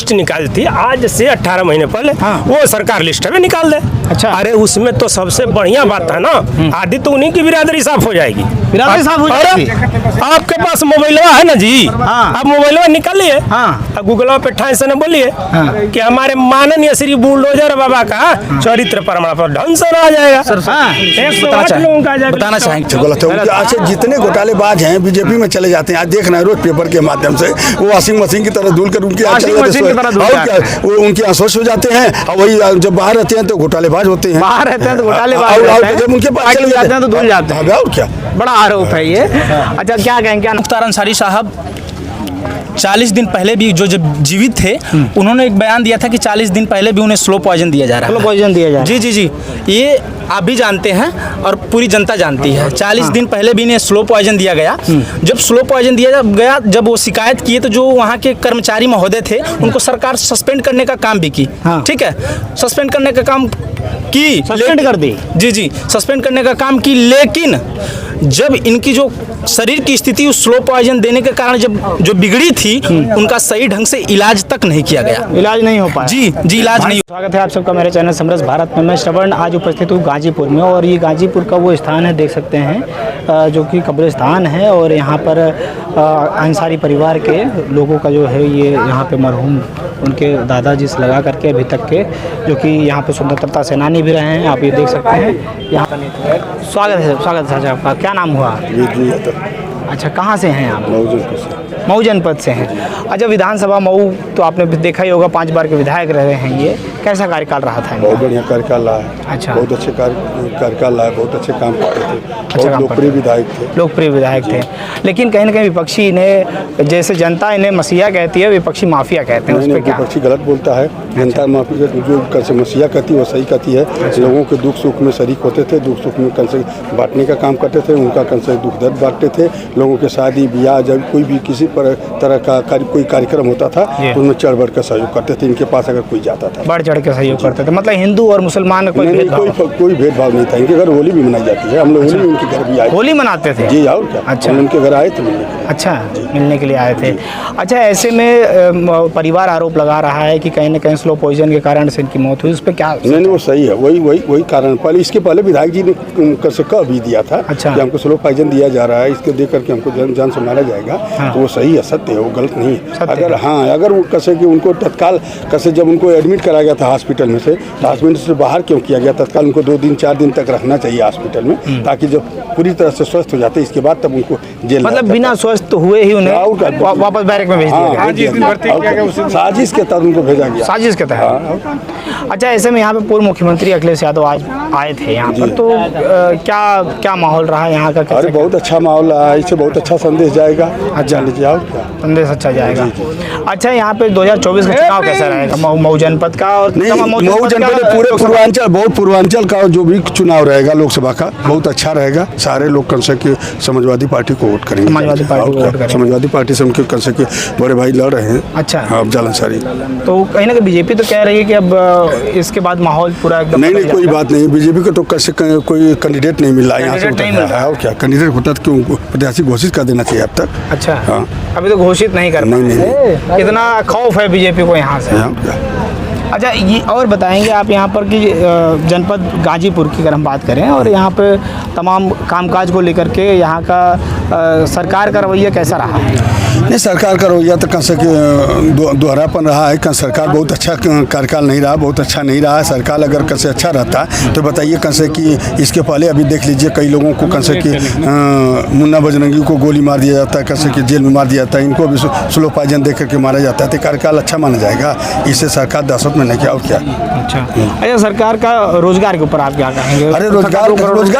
List निकाली थी आज से 18 महीने पहले, वो सरकार लिस्ट में निकाल दे। अच्छा, अरे उसमें तो सबसे बढ़िया बात है ना, आदि तो उन्हीं की बिरादरी साफ हो जाएगी। बिरादरी साफ हो जाएगी। आपके पास मोबाइलवा है ना जी, आप मोबाइलवा निकालिए, गूगलवा पे ठाई से बोलिए कि हमारे माननीय श्री बुलडोजर बाबा का चरित्र प्रमाण पत्र ढंग से आ जाएगा। बताना चाहेंगे गलत है। अच्छा, जितने घोटालेबाज हैं बीजेपी में चले जाते हैं, आज देख रहे हैं रोज पेपर के माध्यम से, वो वॉशिंग मशीन की तरह धूल कर उनकी अस्वस्थ हो जाते हैं, और वही जब बाहर रहते हैं तो घोटालेबाज होते हैं। बाहर रहते हैं तो घोटालेबाज, जब उनके पास चले जाते हैं तो धुल जाते हैं। और क्या बड़ा आरोप है ये। अच्छा, क्या कहेंगे? क्या मुख्तार अंसारी साहब 40 दिन पहले भी जो जब जीवित थे, उन्होंने एक बयान दिया था कि 40 दिन पहले भी उन्हें स्लो पॉइजन दिया जा रहा है। स्लो पॉइजन दिया जा रहा है। जी, ये आप भी जानते हैं और पूरी जनता जानती है। 40 दिन पहले भी इन्हें स्लो पॉइजन दिया गया। जब स्लो पॉइजन दिया गया, जब वो शिकायत किए तो जो वहाँ के कर्मचारी महोदय थे, उनको सरकार सस्पेंड करने का काम भी की। ठीक है, सस्पेंड करने का काम की, सस्पेंड कर दी। जी, सस्पेंड करने का काम की, लेकिन जब इनकी जो शरीर की स्थिति उस स्लो पॉइजन देने के कारण जब जो बिगड़ी थी, उनका सही ढंग से इलाज तक नहीं किया गया। इलाज नहीं हो पाया। जी, इलाज नहीं। स्वागत है आप सबका मेरे चैनल समरस भारत में। मैं श्रवण आज उपस्थित हूँ गाजीपुर में, और ये गाजीपुर का वो स्थान है, देख सकते हैं, जो कि कब्रिस्तान है। और यहाँ पर अंसारी परिवार के लोगों का जो है ये यहाँ पे मरहूम उनके दादाजी से लगा करके अभी तक के, जो कि यहाँ पे स्वतंत्रता सेनानी भी रहे हैं, आप ये देख सकते हैं यहाँ। स्वागत है आपका। क्या नाम हुआ? अच्छा, कहाँ से हैं आप? मऊ जनपद से हैं। अच्छा, विधानसभा मऊ तो आपने देखा ही होगा, 5 बार के विधायक रहे हैं। ये कैसा कार्यकाल रहा था? बहुत बढ़िया कार्यकाल रहा है। अच्छा, बहुत अच्छे कार्यकाल रहा है, बहुत अच्छे काम करते थे, बहुत लोकप्रिय विधायक थे। लेकिन कहीं ना कहीं विपक्षी इन्हें, जैसे जनता इन्हें मसीहा कहती है, विपक्षी माफिया कहते हैं। उस पर क्या? विपक्षी गलत बोलता है। जनता माफिया जो मसीहा कहती है वो सही कहती है। लोगों के दुख सुख में शरीक होते थे, दुख सुख में कम से बांटने का काम करते थे, उनका कम से दुख दर्द बांटते थे। लोगों के शादी ब्याह, जब कोई भी किसी तरह का कोई कार्यक्रम होता था तो उनमें चढ़ बढ़ कर सहयोग करते थे। इनके पास अगर कोई जाता था, बढ़ चढ़ के सहयोग करते थे। मतलब हिंदू और मुसलमान कोई भेदभाव नहीं था। इनके घर होली भी मनाई जाती है। हम लोग होली उनके घर भी आए, होली मनाते थे। जी, और क्या। अच्छा, उनके घर आए थे मिलने के लिए आए थे। अच्छा, ऐसे में परिवार आरोप लगा रहा है कि कहीं ना कहीं स्लो पॉइजन के कारण से इनकी मौत हुई। उस पर क्या? नहीं, वो सही है। वही कारण। पहले इसके पहले विधायक जी ने कह भी दिया था कि हमको स्लो पॉइजन दिया जा रहा है, इसको देख करके हमको जान से मारा जाएगा। तो वो सही है, सत्य है, वो गलत नहीं है। अगर वो कैसे कि उनको तत्काल कैसे जब उनको एडमिट कराया गया था हॉस्पिटल में से, तो हॉस्पिटल से बाहर क्यों किया गया? तत्काल उनको 2 दिन 4 दिन तक रखना चाहिए हॉस्पिटल में, ताकि जब पूरी तरह से स्वस्थ हो जाते इसके बाद तब उनको जेल, मतलब बिना स्वस्थ हुए ही उन्हें वापस बैरक में भेज दिया गया। साजिश के तहत उनको भेजा गया। साजिश के तहत। अच्छा, ऐसे में यहाँ पे पूर्व मुख्यमंत्री अखिलेश यादव आज आए थे यहाँ पर, तो क्या माहौल रहा यहाँ का? अरे बहुत अच्छा माहौल रहा है, इससे बहुत अच्छा संदेश जाएगा। संदेश अच्छा जाएगा। अच्छा, यहाँ पे 2024 का चुनाव कैसा रहेगा मऊ जनपद का? और मऊ जनपद पूरे पूर्वांचल, बहुत पूर्वांचल का जो भी चुनाव रहेगा लोकसभा का, बहुत अच्छा रहेगा। सारे लोग कंसे के समाजवादी पार्टी को वोट करेंगे। समाजवादी पार्टी से उनके कंसे के बड़े भाई लड़ रहे हैं। अच्छा, अफजल अंसारी। तो कहीं ना कहीं बीजेपी तो कह रही है कि अब इसके बाद माहौल पूरा एकदम नहीं, कोई बात नहीं। बीजेपी को तो कैसे कोई कैंडिडेट नहीं मिल रहा है यहाँ से। और क्या कैंडिडेट होता तो क्यों प्रत्याशी घोषित कर देना चाहिए अब तक। अच्छा, अभी तो घोषित नहीं कर पाए। कितना खौफ है बीजेपी को यहाँ से? अच्छा, ये और बताएंगे आप यहाँ पर कि जनपद गाजीपुर की अगर हम बात करें, और यहाँ पे तमाम कामकाज को लेकर के यहाँ का सरकार का रवैया कैसा रहा है? नहीं, सरकार का रवैया तो कैसे कि दोहरापन रहा है। सरकार बहुत अच्छा कार्यकाल नहीं रहा, बहुत अच्छा नहीं रहा है। सरकार अगर कैसे अच्छा रहता तो बताइए कैसे कि इसके पहले अभी देख लीजिए कई लोगों को कैसे कि मुन्ना बजरंगी को गोली मार दिया जाता है, कैसे कि जेल में मार दिया जाता है, इनको भी स्लो पॉइजन दे करके मारा जाता है। तो कार्यकाल अच्छा माना जाएगा। इससे सरकार दहशत में नहीं किया और क्या। अच्छा, सरकार का रोजगार के ऊपर आप क्या कहेंगे? अरे रोजगार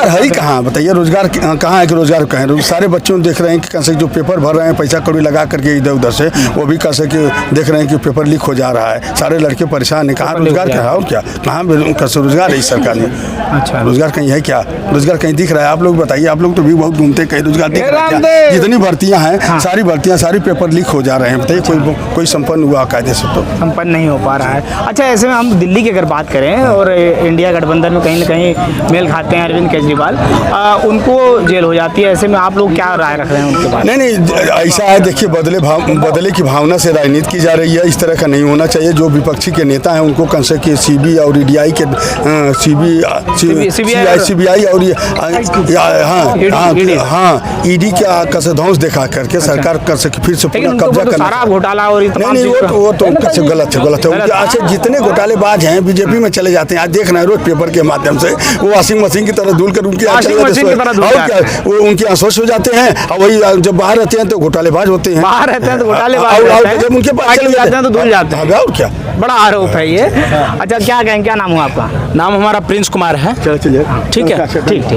है ही कहाँ? बताइए, रोजगार कहाँ है कि रोजगार कहें? सारे बच्चों देख रहे हैं कि कैसे जो पेपर भर रहे हैं पैसा कौड़ी लगा करके इधर उधर से, वो भी कैसे कि देख रहे हैं कि पेपर लीक हो जा रहा है। सारे लड़के परेशान हैं। कहाँ रोजगार क्या है और क्या? कहाँ कैसे रोजगार है इस सरकार में? अच्छा। रोजगार कहीं है क्या? रोजगार कहीं दिख रहा है? आप लोग बताइए, आप लोग तो भी बहुत घूमते, कहीं रोजगार दिख रहा है क्या? जितनी भर्तियां हैं, सारी भर्तियां, सारी पेपर लीक हो जा रहे हैं। बताइए, कोई संपन्न हुआ कायदे से? तो संपन्न नहीं हो पा रहा है। अच्छा, ऐसे में हम दिल्ली की अगर बात करें और इंडिया गठबंधन में कहीं ना कहीं मेल खाते हैं अरविंद केजरीवाल, उनको जेल हो जाती है। ऐसे में आप लोग क्या राय रख रहे हैं उनके बारे में? नहीं, ऐसा है, देखिए, बदले की भावना से राजनीति की जा रही है। इस तरह का नहीं होना चाहिए। जो विपक्षी के नेता हैं उनको कम से कम सीबी और ईडीआई के सीबीआई और ईडी का से ध्वंस दिखा करके सरकार कर सके, फिर से पूरा कब्जा करना। सारा घोटाला और नहीं, वो तो गलत है। अच्छा, जितने घोटालेबाज हैं बीजेपी में चले जाते हैं। आज देख रहे हैं रोज पेपर के माध्यम से वो वॉशिंग मशीन की तरह धुल कर उनके आश्वस्त हो जाते हैं। और वही जब बाहर रहते हैं तो घोटालेबाज होते हैं। बाहर रहते हैं तो घोटालेबाज, जब उनके पास चले जाते हैं तो धुल जाते हैं। और क्या बड़ा आरोप है ये। अच्छा, क्या कहें, क्या नाम हुआ आपका? नाम हमारा प्रिंस कुमार है। चलिए, ठीक है,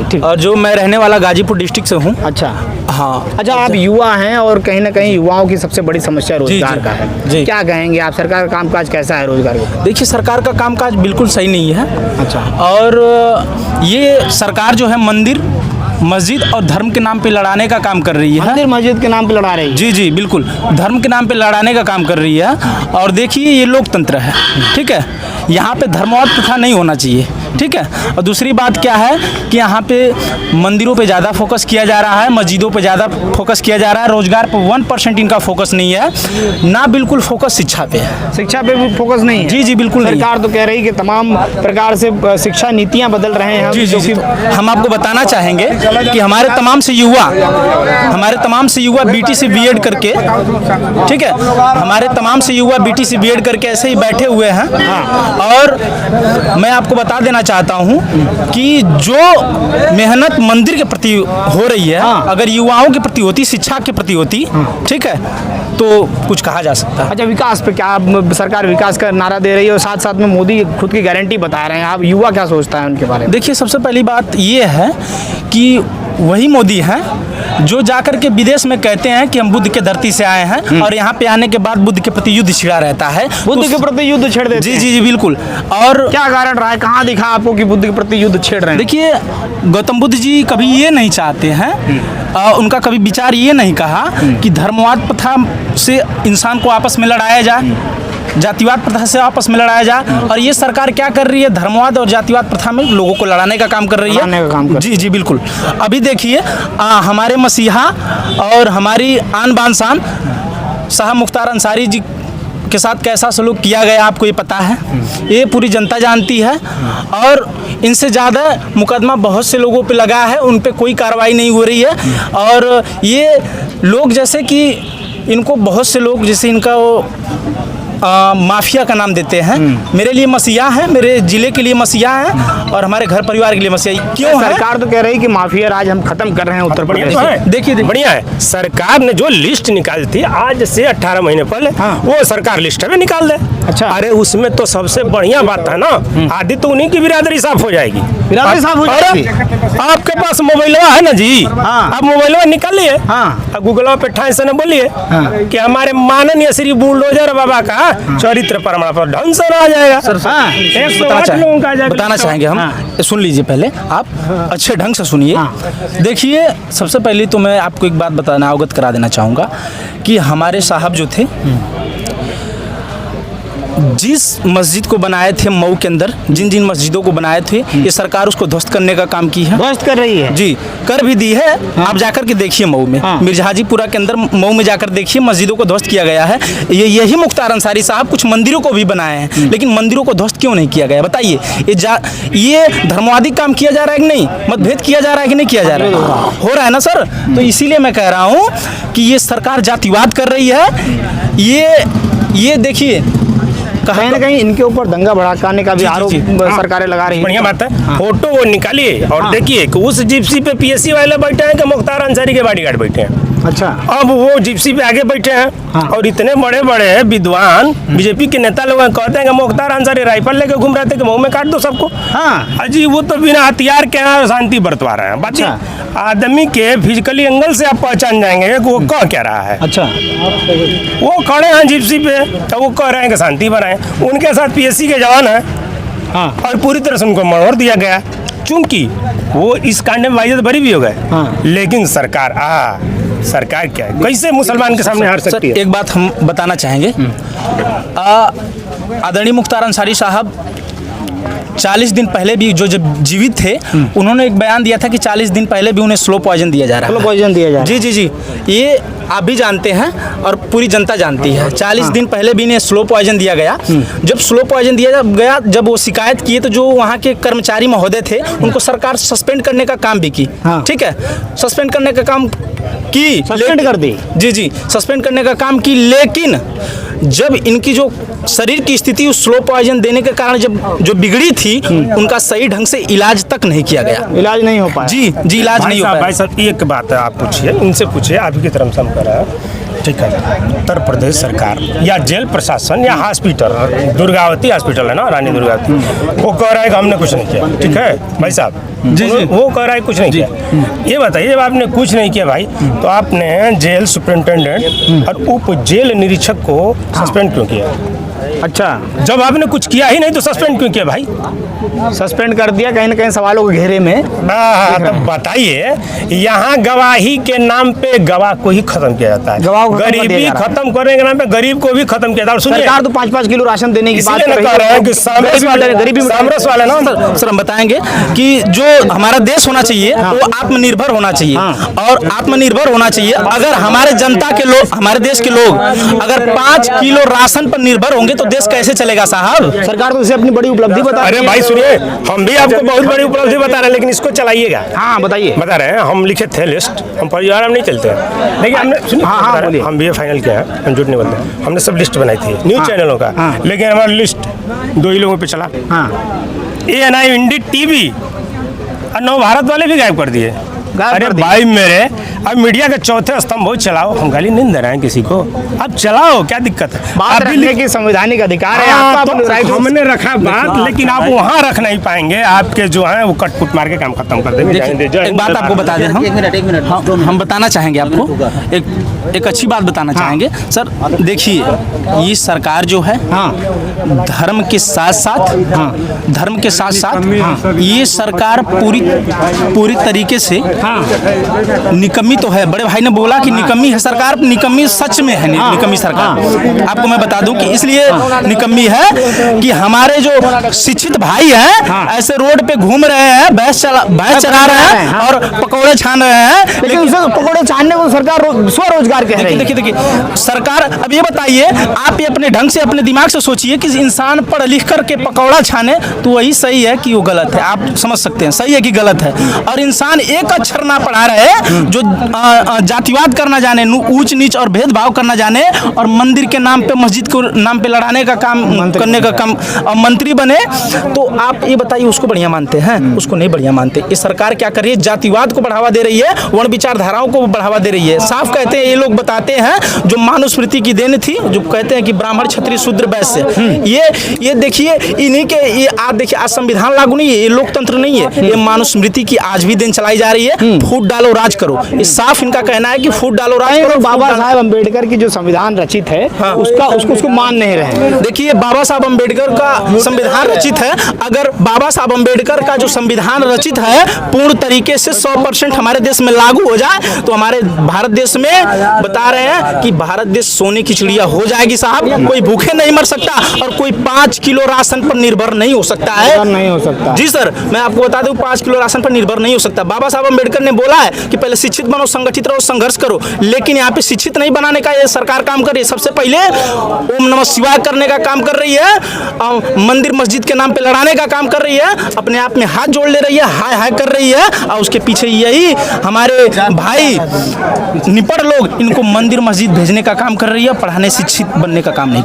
ठीक। और जो मैं रहने वाला गाजीपुर डिस्ट्रिक्ट से हूँ। अच्छा, हाँ। अच्छा, आप युवा हैं और कहीं ना कहीं युवाओं की सबसे बड़ी समस्या रोजगार का है। जी। क्या कहेंगे आप, सरकार का कामकाज कैसा है रोजगार को? देखिए, सरकार का कामकाज बिल्कुल सही नहीं है। अच्छा। और ये सरकार जो है मंदिर, मस्जिद और धर्म के नाम पे लड़ाने का काम कर रही है। मंदिर मस्जिद के नाम पे लड़ा रही है? जी, बिल्कुल, धर्म के नाम पे लड़ाने का काम कर रही है। और देखिए, ये लोकतंत्र है, ठीक है, यहाँ पे धर्मवाद प्रथा नहीं होना चाहिए, ठीक है। और दूसरी बात क्या है कि यहाँ पे मंदिरों पे ज़्यादा फोकस किया जा रहा है, मस्जिदों पे ज़्यादा फोकस किया जा रहा है। रोजगार पर 1% इनका फोकस नहीं है, ना बिल्कुल फोकस शिक्षा पे है। शिक्षा पे भी फोकस नहीं है? जी, बिल्कुल नहीं। सरकार तो कह रही है कि तमाम प्रकार से शिक्षा नीतियाँ बदल रहे हैं। जी, हम आपको बताना चाहेंगे कि हमारे तमाम से युवा बीटीसी बीएड करके, ठीक है, हमारे तमाम से युवा बीटीसी बीएड करके ऐसे ही बैठे हुए हैं। और मैं आपको बता देना चाहता हूं कि जो मेहनत मंदिर के प्रति हो रही है, अगर युवाओं के प्रति होती, शिक्षा के प्रति होती, ठीक है, तो कुछ कहा जा सकता है। अच्छा, विकास पे क्या सरकार विकास का नारा दे रही है और साथ साथ में मोदी खुद की गारंटी बता रहे हैं, आप युवा क्या सोचता है उनके बारे में? देखिए, सबसे पहली बात ये है कि वही मोदी हैं जो जाकर के विदेश में कहते हैं कि हम बुद्ध के धरती से आए हैं, और यहाँ पे आने के बाद बुद्ध के प्रति युद्ध छिड़ा रहता है। बुद्ध के प्रति युद्ध छेड़ देते हैं? जी, बिल्कुल। और क्या कारण रहा है, कहाँ दिखा आपको कि बुद्ध के प्रति युद्ध छेड़ रहे हैं? देखिए, गौतम बुद्ध जी कभी ये नहीं चाहते हैं, उनका कभी विचार ये नहीं कहा कि धर्मवाद प्रथा से इंसान को आपस में लड़ाया जाए, जातिवाद प्रथा से आपस में लड़ाया जाए। और ये सरकार क्या कर रही है, धर्मवाद और जातिवाद प्रथा में लोगों को लड़ाने का काम कर रही है। जी, बिल्कुल। अभी देखिए, हमारे मसीहा और हमारी आन बान शान साहब मुख्तार अंसारी जी के साथ कैसा सलूक किया गया, आपको ये पता है, ये पूरी जनता जानती है। और इनसे ज़्यादा मुकदमा बहुत से लोगों पे लगा है, उन पे कोई कार्रवाई नहीं हो रही है। और ये लोग, जैसे कि इनको बहुत से लोग, जैसे इनका माफिया का नाम देते हैं। मेरे लिए मसीहा है, मेरे जिले के लिए मसीहा है, और हमारे घर परिवार के लिए मसीहा। क्यों? सरकार तो कह रही है कि माफिया राज हम खत्म कर रहे हैं उत्तर प्रदेश में। देखिए, बढ़िया है, सरकार ने जो लिस्ट निकाली थी आज से 18 महीने पहले, वो सरकार लिस्ट में निकाल दे। अच्छा। अरे उसमें तो सबसे बढ़िया बात है ना, आदि तो उन्हीं की बिरादरी साफ हो जाएगी। बिरादरी साफ हो जाएगी? आपके पास मोबाइलवा है ना जी, आप मोबाइलवा निकालिए, गूगलवा पे ठाई से न बोलिए कि हमारे माननीय श्री बुलडोजर बाबा का चरित्र प्रमाण पत्र ढंग से आ जाएगा। बताना चाहेंगे हम, सुन लीजिए पहले आप, अच्छे ढंग से सुनिए। देखिए, सबसे पहले तो मैं आपको एक बात बताना, अवगत करा देना चाहूँगा कि हमारे साहब जो थे, जिस मस्जिद को बनाए थे मऊ के अंदर, जिन जिन मस्जिदों को बनाए थे, ये सरकार उसको ध्वस्त करने का काम की है। ध्वस्त कर रही है? जी, कर भी दी है। आप जाकर के देखिए मऊ में, मिर्जाजीपुरा के अंदर मऊ में जाकर देखिए, मस्जिदों को ध्वस्त किया गया है। यही मुख्तार अंसारी साहब कुछ मंदिरों को भी बनाए हैं, लेकिन मंदिरों को ध्वस्त क्यों नहीं किया गया, बताइए? ये धर्मवादी काम किया जा रहा है कि नहीं, मतभेद किया जा रहा है कि नहीं किया जा रहा है? हो रहा है ना सर। तो इसीलिए मैं कह रहा हूँ कि ये सरकार जातिवाद कर रही है। ये देखिए, कहीं ना कहीं इनके ऊपर दंगा भड़काने का भी आरोप सरकारें लगा रही है। बढ़िया बात है। फोटो वो निकालिए और देखिए कि उस जिप्सी पे पीएससी वाले बैठे हैं कि मुख्तार अंसारी के बॉडीगार्ड बैठे हैं। अच्छा। अब वो जिप्सी पे आगे बैठे हैं और इतने बड़े बड़े विद्वान बीजेपी के नेता लोग कहते हैं कि मुख्तार अंसारी राइफल लेके घूम रहे थे कि मुंह में काट दो सबको। अजी, वो तो बिना हथियार के शांति बरतवा रहे हैं। बाकी आदमी के फिजिकली एंगल से आप पहचान जाएंगे कि वो कह क्या रहा है। अच्छा। वो खड़े हैं जिप्सी पे तो वो कह रहे हैं कि शांति बनाए, उनके साथ पीएससी के जवान हैं और पूरी तरह से उनको मरोड़ दिया गया। चूंकि वो इस कांड में बाइज्जत बरी भी हो गए, लेकिन सरकार क्या है, कैसे मुसलमान के सामने हार सकती है? एक बात हम बताना चाहेंगे, आदरणीय मुख्तार अंसारी साहब 40 दिन पहले भी जो जब जीवित थे उन्होंने एक बयान दिया था कि 40 दिन पहले भी उन्हें स्लो पॉइजन दिया जा रहा है। स्लो पॉइजन दिया जा रहा है। जी, ये आप भी जानते हैं और पूरी जनता जानती है। 40 दिन पहले भी इन्हें स्लो पॉइजन दिया गया। जब स्लो पॉइजन दिया गया, जब वो शिकायत किए तो जो वहाँ के कर्मचारी महोदय थे उनको सरकार सस्पेंड करने का काम भी की। ठीक है, सस्पेंड करने का काम की, सस्पेंड कर दी। जी, सस्पेंड करने का काम की, लेकिन जब इनकी जो शरीर की स्थिति उस स्लो पॉइजन देने के कारण जब जो बिगड़ी थी, उनका सही ढंग से इलाज तक नहीं किया गया। इलाज नहीं हो पाया। जी, इलाज नहीं हो पाया। भाई साहब एक बात है, आप पूछिए, इनसे पूछिए, आपकी तरफ से हम कर रहे हैं। ठीक है, उत्तर प्रदेश सरकार या जेल प्रशासन या हॉस्पिटल, दुर्गावती हॉस्पिटल है ना, रानी दुर्गावती, वो कह रहा है कि हमने कुछ नहीं किया। ठीक है भाई साहब, जी, वो कह रहा है कुछ नहीं किया। ये बताइए, जब आपने कुछ नहीं किया भाई, तो आपने जेल सुपरिटेंडेंट और उप जेल निरीक्षक को सस्पेंड क्यों किया? अच्छा, जब आपने कुछ किया ही नहीं तो सस्पेंड क्यों किया भाई? सस्पेंड कर दिया कहीं ना कहीं सवालों के घेरे में। तो बताइए, यहाँ गवाही के नाम पे गवाह को ही खत्म किया जाता है, गरीबी खत्म करने के नाम पे गरीब को भी खत्म किया जाता है। सरकार तो 5-5 किलो राशन देने की बात कर रही है कि सामरस वाले ना सर, हम बताएंगे कि जो हमारा देश होना चाहिए वो आत्मनिर्भर होना चाहिए, और आत्मनिर्भर होना चाहिए। अगर हमारे जनता के लोग, हमारे देश के लोग अगर 5 किलो राशन पर निर्भर होंगे तो देश कैसे चलेगा साहब? सरकार तो इसे अपनी बड़ी उपलब्धि बता रही है। अरे भाई सुनिए, हम भी आपको बहुत बड़ी उपलब्धि बता रहे हैं, लेकिन इसको चलाइएगा। हाँ बताइए। बता रहे हैं, हम लिखे थे लिस्ट, हम परिवार हम नहीं चलते हैं, लेकिन हमने हम भी फाइनल किया है, हम झूठ नहीं बोलते, हमने सब लिस्ट बनाई थी न्यूज चैनलों का, लेकिन हमारा लिस्ट 2 ही लोगों पे चला। ANI, इंडी टीवी और नव भारत वाले भी गायब कर दिए। अरे भाई मेरे, अब मीडिया के चौथे स्तंभ हो, चलाओ, हम गाली नहीं दे रहे हैं किसी को, अब चलाओ, क्या दिक्कत है? बात रखने की संवैधानिक अधिकार है आपका, तो हमने रखा बात, लेकिन आप वहाँ रख नहीं पाएंगे, आपके जो है वो कटपुट मार के काम खत्म कर देंगे। एक बात आपको बता दें, हम बताना चाहेंगे आपको, एक अच्छी बात बताना चाहेंगे सर। देखिए, ये सरकार जो है धर्म के साथ साथ ये सरकार पूरी तरीके से निकम्मी तो है। बड़े भाई ने बोला कि निकम्मी है सरकार, निकम्मी सच में है निकम्मी सरकार। आपको मैं बता दूं कि इसलिए निकम्मी है कि हमारे जो शिक्षित भाई हैं ऐसे रोड पे घूम रहे हैं, भैंस चरा रहे हैं और पकौड़े छान रहे हैं, लेकिन उसे पकौड़े छानने को सरकार स्वरोजगार कह रही है। देखिए सरकार, अब ये बताइए, आप ये अपने ढंग से अपने दिमाग से सोचिए कि इंसान पढ़ लिख करके पकौड़ा छाने तो वही सही है कि वो गलत है? आप समझ सकते हैं सही है कि गलत है। और इंसान एक अक्षर ना पढ़ा रहे, जो जातिवाद करना जाने, ऊंच नीच और भेदभाव करना जाने, और मंदिर के नाम पे, मस्जिद के नाम पे लड़ाने का काम करने का काम, मंत्री बने, तो आप ये बताइए उसको बढ़िया मानते हैं? उसको नहीं बढ़िया मानते। ये सरकार क्या कर रही है? जातिवाद को बढ़ावा दे रही है, वर्ण विचारधाराओं को बढ़ावा दे रही है। साफ कहते हैं, ये लोग बताते हैं जो मनुस्मृति की देन थी, जो कहते हैं कि ब्राह्मण क्षत्रिय शूद्र वैश्य, ये देखिए इन्हीं के, ये आप देखिए आज संविधान लागू नहीं है, ये लोकतंत्र नहीं है, ये मनुस्मृति की आज भी देन चलाई जा रही है। फूट डालो राज करो, ये साफ इनका कहना है कि फूट डालो राज करो। बाबा साहब अम्बेडकर की जो संविधान रचित है उसको मान नहीं रहे। देखिए, बाबा साहब अम्बेडकर का संविधान रचित है। अगर बाबा साहब अम्बेडकर का जो संविधान रचित है पूर्ण तरीके से 100% हमारे देश में लागू हो जाए तो हमारे भारत देश में बता रहे हैं कि भारत देश सोने की चिड़िया हो जाएगी साहब। कोई भूखे नहीं मर सकता और कोई 5 किलो राशन पर निर्भर नहीं हो सकता है। नहीं हो सकता। जी सर, मैं आपको बता दूं 5 किलो राशन पर निर्भर नहीं हो सकता। बाबा साहब अम्बेडकर ने बोला है कि पहले शिक्षित बनो, संगठित रहो, संघर्ष करो, लेकिन यहाँ पे शिक्षित नहीं बनाने का ये सरकार काम कर रही है। सबसे पहले ओम नमः शिवाय करने का काम कर रही है, मंदिर मस्जिद के नाम पे लड़ाने का काम कर रही है, अपने आप में हाथ जोड़ ले रही है, हाय हाय कर रही है, और उसके पीछे यही हमारे भाई निपट लोग इनको मंदिर मस्जिद भेजने का काम कर रही है, पढ़ाने शिक्षित बनने का काम नहीं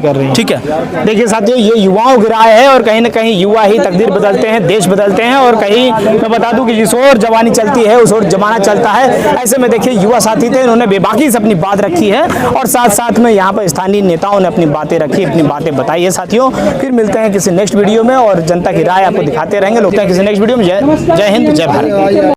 कर रही है। ठीक है, देखिए साथियों, ये युवाओं की राय है और कहीं ना कहीं युवा ही तकदीर बदलते हैं, देश बदलते हैं, और कहीं मैं बता दूं कि जिस ओर जवानी चलती है उस ओर जमाना चलता है। ऐसे में देखिए युवा साथी थे, उन्होंने बेबाकी से अपनी बात रखी है, और साथ साथ में यहाँ पर स्थानीय नेताओं ने अपनी बातें रखी, अपनी बातें बताई है। साथियों, फिर मिलते हैं किसी नेक्स्ट वीडियो में और जनता की राय आपको दिखाते रहेंगे। लोग हैं किसी नेक्स्ट वीडियो में। जय हिंद, जय भारत।